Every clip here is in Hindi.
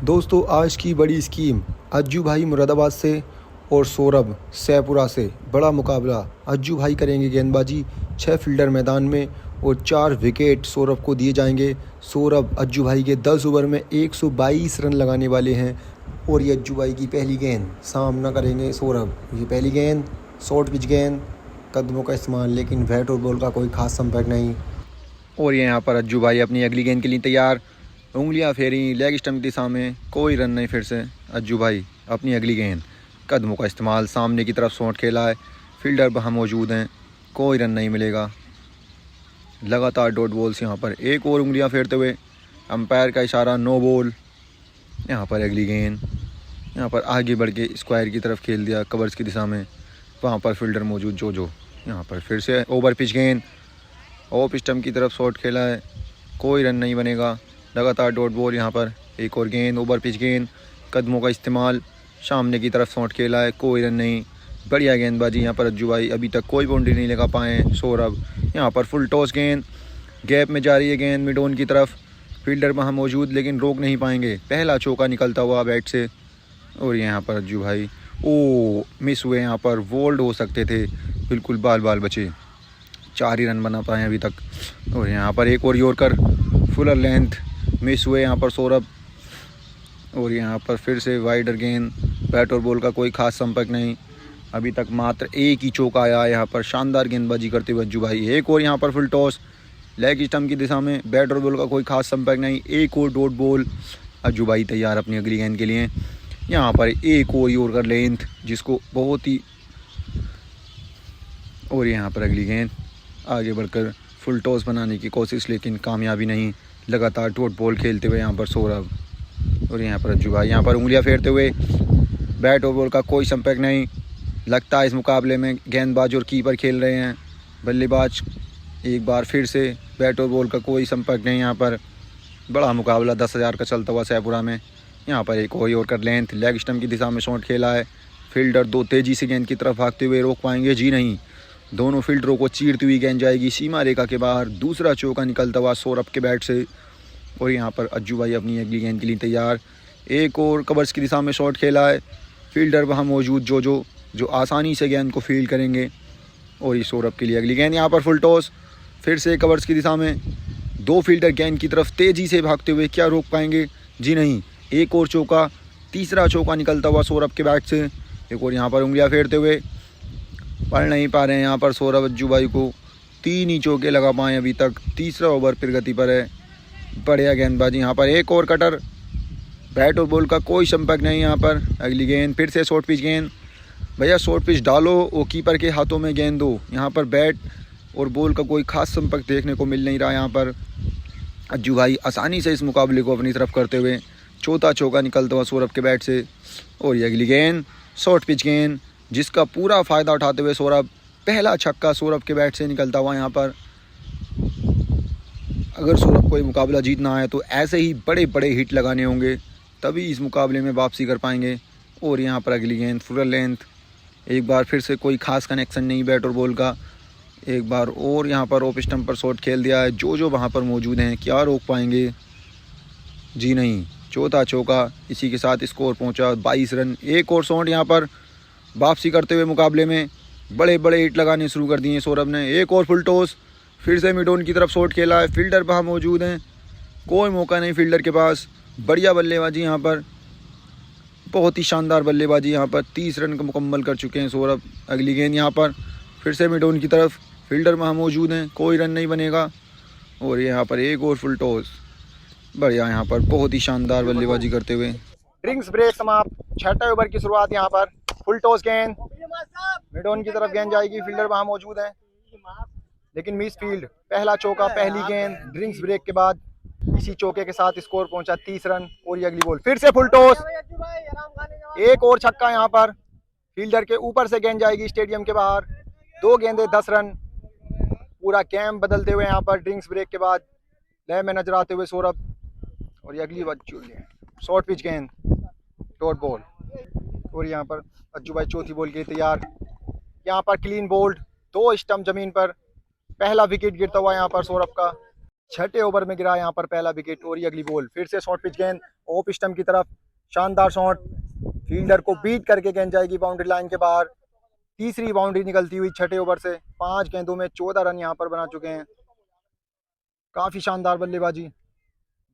दोस्तों आज की बड़ी स्कीम, अज्जू भाई मुरादाबाद से और सौरभ सैपुरा से बड़ा मुकाबला। अज्जू भाई करेंगे गेंदबाजी, 6 फील्डर मैदान में और 4 विकेट सौरभ को दिए जाएंगे। सौरभ अज्जू भाई के 10 ओवर में 122 रन लगाने वाले हैं और ये अज्जू भाई की पहली गेंद। सामना करेंगे सौरभ, ये पहली गेंद शॉर्ट पिच गेंद, कदमों का इस्तेमाल, लेकिन बैट और बॉल का कोई खास संपर्क नहीं। और ये यहाँ पर अज्जू भाई अपनी अगली गेंद के लिए तैयार, उंगलियां फेरी लेग स्टंप की दिशा में, कोई रन नहीं। फिर से अज्जू भाई अपनी अगली गेंद, कदमों का इस्तेमाल, सामने की तरफ शॉट खेला है, फील्डर वहाँ मौजूद हैं, कोई रन नहीं मिलेगा। लगातार डॉट बॉल्स यहाँ पर, एक और उंगलियां फेरते हुए, अंपायर का इशारा, नो बॉल। यहाँ पर अगली गेंद, यहाँ पर आगे बढ़ के स्क्वायर की तरफ खेल दिया, कवर्स की दिशा में, वहाँ पर फील्डर मौजूद जो यहाँ पर फिर से ओवर पिच गेंद, ऑफ स्टंप की तरफ शॉट खेला है, कोई रन नहीं बनेगा। लगातार डॉट बॉल, यहाँ पर एक और गेंद, ओवर पिच गेंद, कदमों का इस्तेमाल, सामने की तरफ शॉट खेला है, कोई रन नहीं। बढ़िया गेंदबाजी यहाँ पर अज्जू भाई, अभी तक कोई बाउंड्री नहीं लगा पाए। सौरभ यहाँ पर फुल टॉस गेंद, गैप में जा रही है गेंद मिड ऑन की तरफ, फील्डर वहाँ मौजूद लेकिन रोक नहीं पाएंगे। पहला चौका निकलता हुआ बैट से। और यहाँ पर अज्जू भाई मिस हुए, यहाँ पर बोल्ड हो सकते थे, बिल्कुल बाल बचे, 4 ही रन बना पाए अभी तक। और यहाँ पर एक और यॉर्कर फुलर लेंथ, मिस हुए यहाँ पर सौरभ। और यहाँ पर फिर से वाइडर गेंद, बैट और बॉल का कोई खास संपर्क नहीं, अभी तक मात्र एक ही चौका आया है। यहाँ पर शानदार गेंदबाजी करते हुए अज्जू भाई, एक और यहाँ पर फुल टॉस लेग स्टंप की दिशा में, बैट और बॉल का कोई खास संपर्क नहीं, एक और डॉट बॉल। अज्जू भाई तैयार अपनी अगली गेंद के लिए। यहाँ पर एक और यॉर्कर लेंथ, जिसको बहुत ही, और यहाँ पर अगली गेंद, आगे बढ़कर फुल टॉस बनाने की कोशिश लेकिन कामयाबी नहीं। लगातार डॉट बॉल खेलते हुए यहाँ पर सौरभ। और यहाँ पर अज्जू भाई, यहाँ पर उंगलियां फेरते हुए, बैट और बॉल का कोई संपर्क नहीं। लगता है इस मुकाबले में गेंदबाज और कीपर खेल रहे हैं, बल्लेबाज एक बार फिर से, बैट और बॉल का कोई संपर्क नहीं। यहाँ पर बड़ा मुकाबला 10,000 का चलता हुआ सैपुरा में। यहाँ पर एक और यॉर्कर लेंथ, लेग स्टंप की दिशा में शॉट खेला है, फील्डर दो तेज़ी से गेंद की तरफ भागते हुए, रोक पाएंगे? जी नहीं, दोनों फील्डरों को चीरती हुई गेंद जाएगी सीमा रेखा के बाहर। दूसरा चौका निकलता हुआ सौरभ के बैट से। और यहाँ पर अज्जू भाई अपनी अगली गेंद के लिए तैयार, एक और कवर्स की दिशा में शॉट खेला है, फील्डर वहाँ मौजूद जो आसानी से गेंद को फील्ड करेंगे। और ये सौरभ के लिए अगली गेंद, यहाँ पर फुल टॉस, फिर से कवर्स की दिशा में, 2 फील्डर गेंद की तरफ तेज़ी से भागते हुए, क्या रोक पाएंगे? जी नहीं, एक और चौका, तीसरा चौका निकलता हुआ सौरभ के बैट से। एक और यहाँ पर उंगलियाँ फेरते हुए, पढ़ नहीं पा रहे हैं यहाँ पर सौरभ अज्जू भाई को, 3 ही चौके लगा पाए अभी तक, तीसरा ओवर प्रगति पर है। बढ़िया गेंदबाजी, यहाँ पर एक और कटर, बैट और बॉल का कोई संपर्क नहीं। यहाँ पर अगली गेंद, फिर से शॉर्ट पिच गेंद, भैया शॉर्ट पिच डालो, वो कीपर के हाथों में गेंद दो। यहाँ पर बैट और बॉल का कोई खास संपर्क देखने को मिल नहीं रहा। यहाँ पर अज्जू भाई आसानी से इस मुकाबले को अपनी तरफ करते हुए, चौथा चौका निकलता हुआ सौरभ के बैट से। और ये अगली गेंद शॉर्ट पिच गेंद, जिसका पूरा फ़ायदा उठाते हुए सौरभ, पहला छक्का सौरभ के बैट से निकलता हुआ। यहाँ पर अगर सौरभ को ये मुकाबला जीतना है तो ऐसे ही बड़े बड़े हिट लगाने होंगे, तभी इस मुकाबले में वापसी कर पाएंगे। और यहाँ पर अगली गेंद फुल लेंथ, एक बार फिर से कोई खास कनेक्शन नहीं बैट और बॉल का, एक बार और यहाँ पर ऑफ स्टंप पर शॉट खेल दिया है, जो वहाँ पर मौजूद हैं, क्या रोक पाएंगे? जी नहीं, चौथा चौका, इसी के साथ स्कोर पहुँचा 22 रन। एक और शॉट यहाँ पर वापसी करते हुए मुकाबले में, बड़े बड़े हिट लगाने शुरू कर दिए सौरभ ने। एक और फुल टॉस, फिर से मिड ऑन की तरफ शॉट खेला है, फील्डर वहाँ मौजूद हैं, कोई मौका नहीं फील्डर के पास। बढ़िया बल्लेबाजी यहाँ पर, बहुत ही शानदार बल्लेबाजी यहाँ पर, 30 रन को मुकम्मल कर चुके हैं सौरभ। अगली गेंद यहाँ पर फिर से मिड ऑन की तरफ, फील्डर वहाँ मौजूद हैं, कोई रन नहीं बनेगा। और यहाँ पर एक और फुल टॉस, बढ़िया यहाँ पर बहुत ही शानदार बल्लेबाजी करते हुए। ड्रिंक्स ब्रेक समाप्त, 6ठे ओवर की शुरुआत। यहाँ पर फुल टॉस गेंद, मिड ऑन की तरफ गेंद जाएगी, फील्डर वहाँ मौजूद हैं लेकिन मिस फील्ड। पहला चौका, पहली गेंद, ड्रिंक्स ब्रेक के बाद इसी चौके के साथ स्कोर पहुंचा 30 रन। और ये अगली बॉल, फिर से फुल टॉस, एक और छक्का। यहाँ पर फील्डर के ऊपर से गेंद जाएगी स्टेडियम के बाहर, 2 गेंदें 10 रन। पूरा गेम बदलते हुए यहाँ पर ड्रिंक्स ब्रेक के बाद लय में नजर आते हुए सौरभ। और ये अगली शॉर्ट पिच गेंद, डॉट बॉल। और यहाँ पर अज्जू भाई चौथी बॉल के तैयार। यहाँ पर क्लीन बोल्ड, 2 स्टंप जमीन पर, पहला विकेट गिरता हुआ यहाँ पर सौरभ का। 6ठे ओवर में गिरा यहाँ पर पहला विकेट। और ये अगली बॉल, फिर से शॉर्ट पिच गेंद, ऑफ स्टंप की तरफ, शानदार शॉट, फील्डर को बीट करके गेंद जाएगी बाउंड्री लाइन के बाहर। तीसरी बाउंड्री निकलती हुई छठे ओवर से। 5 गेंदों में 14 रन यहाँ पर बना चुके हैं। काफ़ी शानदार बल्लेबाजी,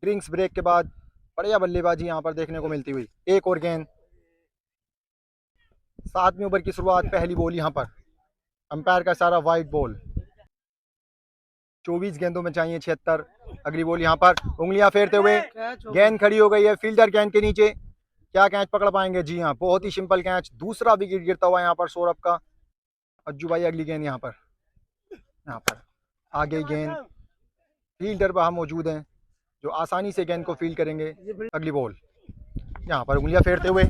ड्रिंक्स ब्रेक के बाद बढ़िया बल्लेबाजी यहाँ पर देखने को मिलती हुई। एक और गेंद, 7वें ओवर की शुरुआत, पहली बॉल यहाँ पर, अंपायर का सारा वाइड बॉल। 24 गेंदों में चाहिए 76। अगली बॉल यहाँ पर, उंगलियां फेरते हुए गेंद खड़ी हो गई है, फील्डर गेंद के नीचे, क्या कैच पकड़ पाएंगे? जी हाँ, बहुत ही सिंपल कैच। दूसरा विकेट गिरता हुआ यहाँ पर सौरभ का। अज्जू भाई अगली गेंद यहाँ पर आ गई गेंद, फील्डर वहाँ मौजूद हैं जो आसानी से गेंद को फील्ड करेंगे। अगली बॉल यहाँ पर, उंगलियां फेरते हुए,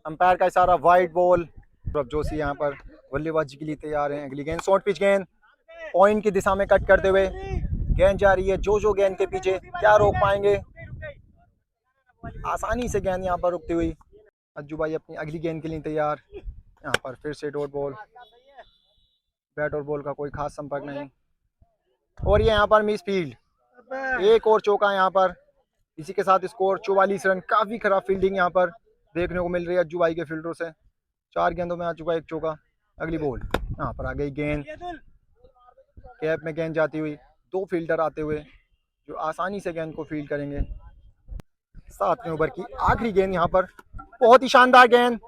अंपायर का इशारा, वाइड बॉल। सौरभ जोशी यहाँ पर बल्लेबाजी के लिए तैयार हैं। अगली गेंद शॉर्ट पिच गेंद, पॉइंट की दिशा में कट करते हुए गेंद जा रही है जो गेंद के पीछे, क्या रोक पाएंगे? आसानी से गेंद यहाँ पर रुकती हुई। अज्जू भाई अपनी अगली गेंद के लिए तैयार। यहाँ पर फिर से डॉट बॉल, बैट और बॉल का कोई खास संपर्क नहीं, और ये यहाँ पर मिस फील्ड। एक और चौका यहाँ पर, इसी के साथ स्कोर 44 रन। काफी खराब फील्डिंग यहाँ पर देखने को मिल रही है अज्जू भाई के फील्डरों से। 4 गेंदों में आ चुका एक चौका। अगली बॉल यहाँ पर आ गई गेंद, कैप में गेंद जाती हुई, 2 फील्डर आते हुए जो आसानी से गेंद को फील्ड करेंगे। 7वें ओवर की आखिरी गेंद यहाँ पर, बहुत ही शानदार गेंद,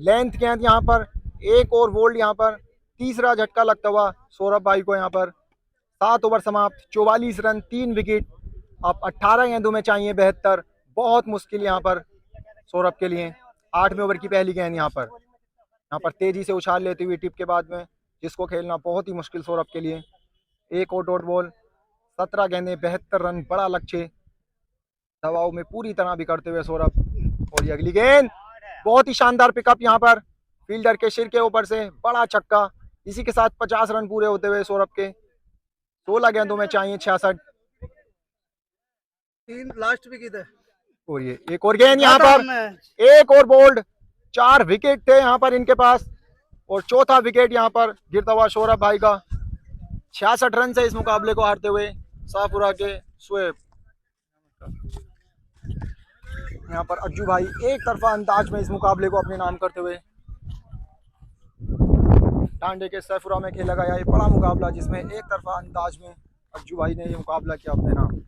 लेंथ गेंद यहाँ पर, एक और बोल्ड यहाँ पर, तीसरा झटका लगता हुआ सौरभ भाई को यहाँ पर। 7 ओवर समाप्त, 44 रन, 3 विकेट। अब 18 गेंदों में चाहिए 72, बहुत मुश्किल यहाँ पर सौरभ के लिए। 8वें ओवर की पहली गेंद यहाँ पर तेजी से उछाल लेती हुई टिप के बाद में, जिसको खेलना बहुत ही मुश्किल सौरभ के लिए। एक और डॉट बॉल, 17 गेंदें, 72 रन, बड़ा लक्ष्य दबाव में पूरी तरह बिगड़ते हुए सौरभ। और ये अगली गेंद, बहुत ही शानदार पिकअप यहाँ पर, फील्डर के सिर के ऊपर से बड़ा छक्का। इसी के साथ 50 रन पूरे होते हुए सौरभ के। 16 गेंदों में चाहिए 66। 3 लास्ट विकेट है। और ये एक और गेंद यहाँ पर, एक और बोल्ड। 4 विकेट थे यहाँ पर इनके पास, और चौथा विकेट यहाँ पर गिरता हुआ सौरभ भाई का। 66 रन से इस मुकाबले को हारते हुए शाहपुरा के शोएब। यहाँ पर अज्जू भाई एक तरफा अंदाज में इस मुकाबले को अपने नाम करते हुए। टांडे के सैफुरा में खेला गया ये बड़ा मुकाबला, जिसमें एक तरफा अंदाज में अज्जू भाई ने ये मुकाबला किया अपने नाम।